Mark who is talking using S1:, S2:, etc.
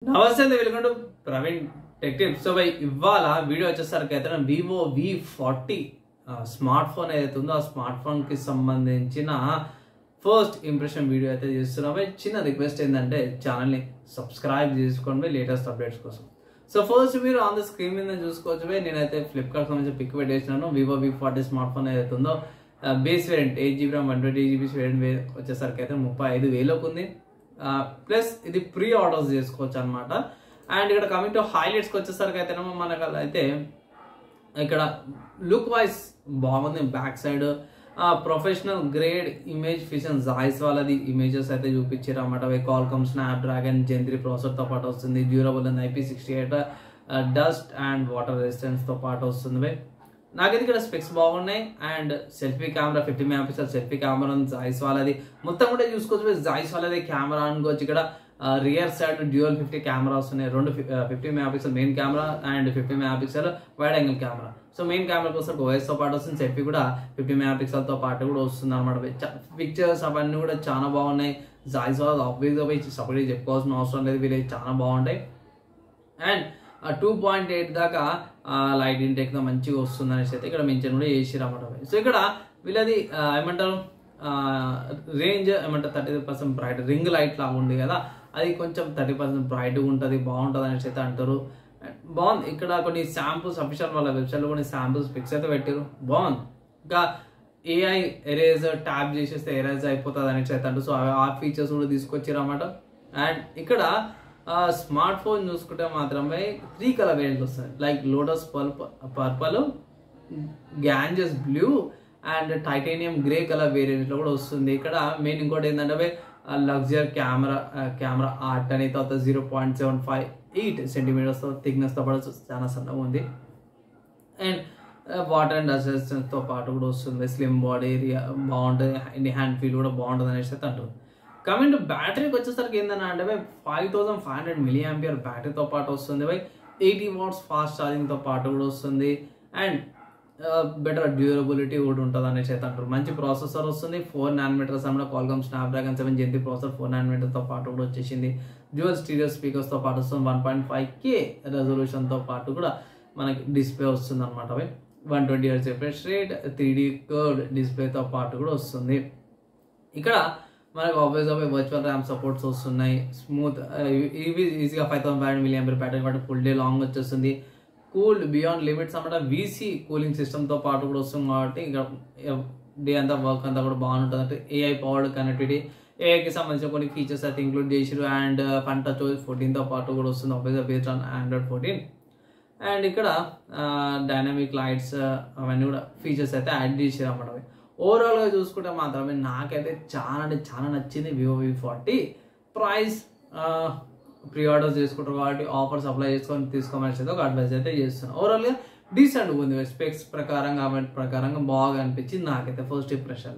S1: నమస్తే welcome to Praveen tech tips. So ఇవాళ video వచ్చేసరికి అయితే వివో V40 స్మార్ట్ ఫోన్ ఏదైతే ఉందో ఆ స్మార్ట్ ఫోన్ కి సంబంధించిన ఫస్ట్ ఇంప్రెషన్ వీడియో అయితే చేస్తున్నాం. చిన్న రిక్వెస్ట్ ఏంటంటే ఛానల్ ని సబ్స్క్రైబ్ చేసుకోండి లేటెస్ట్ అప్డేట్స్ కోసం. సో ఫస్ట్ మీరు ఆన్ ద స్క్రీన్ మీద చూసుకోవచ్చు. నేనైతే ఫ్లిప్కార్ట్ సంబంధించి పిక్ పెట్టేసినాను. వివో V40 స్మార్ట్ ఫోన్ ఏదైతే ఉందో base variant 8GB RAM 128GB variant వచ్చేసరికి అయితే 35,000 ఉంది. ప్లస్ ఇది ప్రీ ఆర్డర్స్ చేసుకోవచ్చు అనమాట. అండ్ ఇక్కడ కమింగ్ టు హైలైట్స్కి వచ్చేసరికి అయితే మనకు అయితే ఇక్కడ లుక్ వైజ్ బాగుంది. Back side professional grade image ఫిషన్ జాయిస్ వాళ్ళది ఇమేజెస్ అయితే చూపించారు అన్నమాట. కాల్కామ్ స్నాప్డ్రాగన్ Gen 3 ప్రాసెసర్తో పాటు వస్తుంది. Durable and IP68 dust and water రెసిస్టెన్స్తో పాటు వస్తుంది. నాకైతే ఇక్కడ స్పెక్స్ బాగున్నాయి. And selfie camera 50 MP selfie camera Zeiss వాళ్ళది మొత్తం కూడా చూసుకోవచ్చు. జాయిస్ వాళ్ళది కెమెరా అనుకోవచ్చు. ఇక్కడ రియర్ సైడ్ డ్యూయల్ 50 కెమెరాస్ ఉన్నాయి. రెండు 50 MP main camera and 50 MP wide angle camera. So main camera కోసం OS తో పాటు వస్తుంది. సెల్ఫీ కూడా 50 MP తో పాటు కూడా వస్తుంది అనమాట. పిక్చర్స్ అవన్నీ కూడా చాలా బాగున్నాయి. జాయిస్ వాళ్ళది ఆబ్వియస్గా పోయి సపరేట్ చెప్పుకోవాల్సిన అవసరం లేదు. వీళ్ళకి చాలా బాగుంటాయి. అండ్ 2.8 దాకా లైట్ ఇంటెక్ తో మంచిగా వస్తుంది అనేసి అయితే ఇక్కడ మెన్షన్ కూడా చేసిరు అన్నమాట. సో ఇక్కడ వీళ్ళది ఏమంటారు రేంజ్ ఏమంటారు 30% బ్రైట్ రింగ్ లైట్ లాగా ఉంది కదా, అది కొంచెం 30% బ్రైట్గా ఉంటుంది, బాగుంటుంది అనేసి అయితే అంటారు. బాగుంది. ఇక్కడ కొన్ని శాంపుల్స్ అఫీషియల్ వాళ్ళ వెబ్సైట్లో కొన్ని శాంపుల్స్ పిక్స్ అయితే పెట్టారు. బాగుంది. ఇంకా AI ఎరేజర్ ట్యాప్ చేసేస్తే ఎరేజ్ అయిపోతుంది అనేసి అయితే అంటారు. సో ఆ ఫీచర్స్ కూడా తీసుకొచ్చారు అన్నమాట. అండ్ ఇక్కడ స్మార్ట్ ఫోన్ చూసుకుంటే మాత్రమే 3 కలర్ వేరియంట్స్ వస్తాయి. Like lotus purple, Ganges blue and titanium grey colour variant లో కూడా వస్తుంది. ఇక్కడ మెయిన్ ఇంకోటి ఏంటంటే లగ్జరీ కెమెరా ఆర్ట్ అని, తర్వాత 0.758 సెంటీమీటర్స్ థిక్నెస్ తో పాటు చాలా సన్నగా ఉంది. And water and dust resistance తో పాటు కూడా వస్తుంది. స్లిమ్ బాడీ ఏరియా బాగుంటుంది. హ్యాండ్ ఫీల్ కూడా బాగుంటుంది అనేసి అయితే అంటారు. కమింగ్ టు బ్యాటరీకి వచ్చేసరికి ఏంటంటే 5500 mAh బ్యాటరీతో పాటు వస్తుంది. 80 watts ఫాస్ట్ ఛార్జింగ్తో పాటు కూడా వస్తుంది. అండ్ బెటర్ డ్యూరబిలిటీ కూడా ఉంటుంది అనేసి అయితే అంటారు. మంచి ప్రాసెసర్ వస్తుంది. 4 nm అన్నమాట. Qualcomm Snapdragon 7 Gen 3 processor 4 nm తో పాటు కూడా వచ్చేసింది. డ్యూయల్ స్టీరియో స్పీకర్స్తో పాటు వస్తుంది. 1.5K రెజల్యూషన్తో పాటు కూడా మనకి డిస్ప్లే వస్తుంది అనమాట. 120Hz refresh rate 3D curved డిస్ప్లేతో పాటు కూడా వస్తుంది. ఇక్కడ మనకు ఆబ్వియస్గా వర్చువల్ ర్యామ్ సపోర్ట్స్ వస్తున్నాయి. స్మూత్ ఇవి ఈజీగా 5500 mAh బ్యాటరీ పాటు ఫుల్ డే లాంగ్ వచ్చేస్తుంది. కూల్డ్ బియాండ్ లిమిట్స్ అన్నమాట. VC కూలింగ్ సిస్టమ్తో పాటు కూడా వస్తుంది కాబట్టి ఇంకా డే అంతా వర్క్ అంతా కూడా బాగుంటుంది. అంటే AI పవర్డ్ కనెక్టివిటీ, ఏఐకి సంబంధించిన కొన్ని ఫీచర్స్ అయితే ఇంక్లూడ్ చేసారు. అండ్ ఫన్ టచ్ 14తో పాటు కూడా వస్తుంది ఆబ్వియస్గా బేస్డ్ ఆన్ Android 14. అండ్ ఇక్కడ డైనమిక్ లైట్స్ అవన్నీ కూడా ఫీచర్స్ అయితే యాడ్ చేసారు అన్నమాట. ఓవరాల్గా చూసుకుంటే మాత్రమే నాకైతే చాలా అంటే చాలా నచ్చింది Vivo V40. Price pre orders చేసుకుంటారు కాబట్టి ఆఫర్స్ అప్లై చేసుకొని తీసుకోమని ఒక అడ్వైస్ అయితే చేస్తున్నాను. ఓవరాల్గా డీసెంట్గా ఉంది. స్పెక్స్ ప్రకారంగా బాగా అనిపించింది నాకైతే ఫస్ట్ ఇంప్రెషన్.